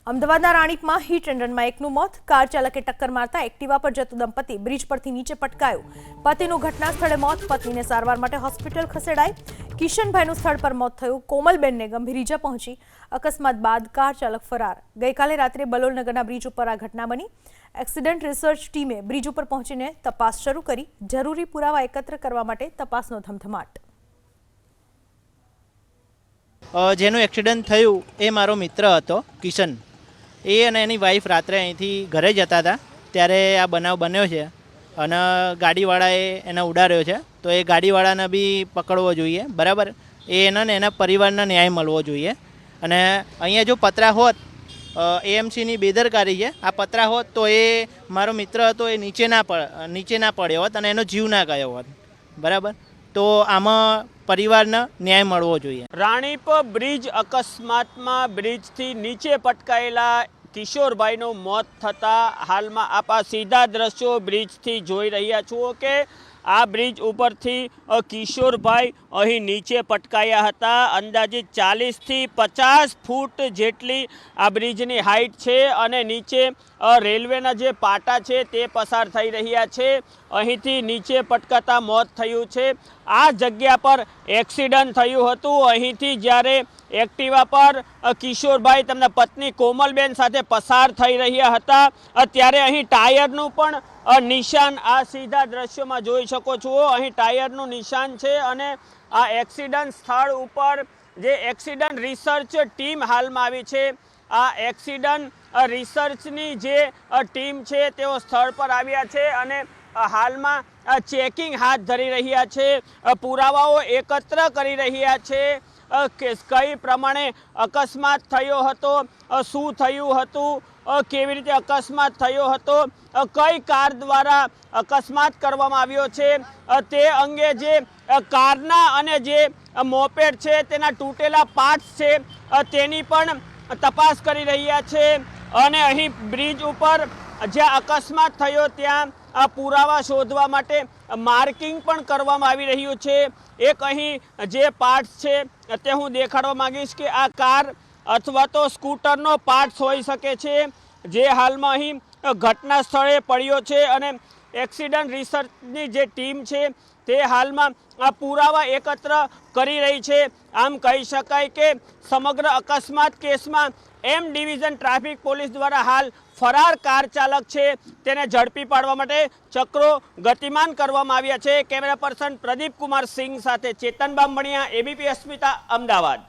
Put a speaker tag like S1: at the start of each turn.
S1: અમદાવાદના રાણીપમાં hit and રનમાં એકનું મોત, કાર ચાલકે ટક્કર મારતા એક્ટિવા પર જતો દંપતી બ્રિજ પરથી નીચે પટકાયો। પતિનું ઘટના સ્થળે મોત, પત્નીને સારવાર માટે હોસ્પિટલ ખસેડાઈ। કિશનભાઈનું સ્થળ પર મોત થયું। કોમલબેનને ગંભીર ઈજા પહોંચી। અકસ્માત બાદ કાર ચાલક ફરાર। ગઈકાલે રાત્રે બલોલનગરના બ્રિજ ઉપર આ ઘટના બની। એક્સિડન્ટ રિસર્ચ ટીમે બ્રિજ ઉપર પહોંચીને તપાસ શરૂ કરી। જરૂરી પુરાવા એકત્ર કરવા માટે તપાસનો ધમધમાટ।
S2: જેનું એક્સિડન્ટ થયું એ મારો મિત્ર હતો કિશન। એ અને એની વાઈફ રાત્રે અહીંથી ઘરે જતા હતા ત્યારે આ બનાવ બન્યો છે અને ગાડીવાળાએ એને ઉડાડ્યો છે। તો એ ગાડીવાળાને બી પકડવો જોઈએ, બરાબર। એને ને એના પરિવારને ન્યાય મળવો જોઈએ। અને અહીંયા જો પતરા હોત, એએમસીની બેદરકારી છે। આ પતરા હોત તો એ મારો મિત્ર હતો એ નીચે ના પડ્યો હોત અને એનો જીવ ના ગયો હોત, બરાબર। તો આમાં પરિવારને ન્યાય મળવો જોઈએ।
S3: રાણીપ બ્રિજ અકસ્માતમાં બ્રિજથી નીચે પટકાયેલા કિશોરભાઈનું મોત થતાં હાલમાં આપ આ સીધા દ્રશ્યો બ્રિજથી જોઈ રહ્યા છો કે આ બ્રિજ ઉપરથી કિશોરભાઈ અહીં નીચે પટકાયા હતા। અંદાજિત 40થી 50 ફૂટ જેટલી આ બ્રિજની હાઈટ છે અને નીચે રેલવેના જે પાટા છે તે પસાર થઈ રહ્યા છે। અહીંથી નીચે પટકાતા મોત થયું છે। આ જગ્યા પર એક્સિડન્ટ થયું હતું। અહીંથી જ્યારે એક્ટિવા પર કિશોરભાઈ તેમના પત્ની કોમલબેન સાથે પસાર થઈ રહ્યા હતા ત્યારે અહીં ટાયરનું પણ નિશાન આ સીધા દ્રશ્યોમાં જોઈ શકો છો। અહીં ટાયરનું નિશાન છે અને આ એક્સિડન્ટ સ્થળ ઉપર જે એક્સિડન્ટ રિસર્ચ ટીમ હાલમાં આવી છે, આ એક્સિડન્ટ રિસર્ચની જે ટીમ છે તેઓ સ્થળ પર આવ્યા છે અને હાલમાં ચેકિંગ હાથ ધરી રહ્યા છે। પુરાવાઓ એકત્ર કરી રહ્યા છે કે કઈ પ્રમાણે અકસ્માત થયો હતો, શું થયું હતું, કેવી રીતે અકસ્માત થયો હતો, કઈ કાર દ્વારા અકસ્માત કરવામાં આવ્યો છે તે અંગે જે કારના અને જે મોપેડ છે તેના તૂટેલા પાર્ટ્સ છે તેની પણ તપાસ કરી રહ્યા છે। અને અહીં બ્રિજ ઉપર જ્યાં અકસ્માત થયો ત્યાં આ પુરાવા શોધવા માટે માર્કિંગ પણ કરવામાં આવી રહ્યું છે। એક અહીં જે પાર્ટ્સ છે તે હું દેખાડવા માંગીશ કે આ કાર અથવા તો સ્કૂટરનો પાર્ટ્સ હોઈ શકે છે જે હાલમાં અહીં ઘટના સ્થળે પડ્યો છે અને એક્સિડન્ટ રિસર્ચની જે ટીમ છે તે હાલમાં આ પુરાવા એકત્ર કરી રહી છે। આમ કહી શકાય કે સમગ્ર અકસ્માત કેસમાં એમ ડિવિઝન ટ્રાફિક પોલીસ દ્વારા હાલ ફરાર કાર ચાલક છે તેને ઝડપી પાડવા માટે ચક્રો ગતિમાન કરવામાં આવ્યા છે। કેમેરા પર્સન પ્રદીપ કુમાર સિંહ સાથે ચેતન બામણિયા, એબીપી અસ્મિતા, અમદાવાદ।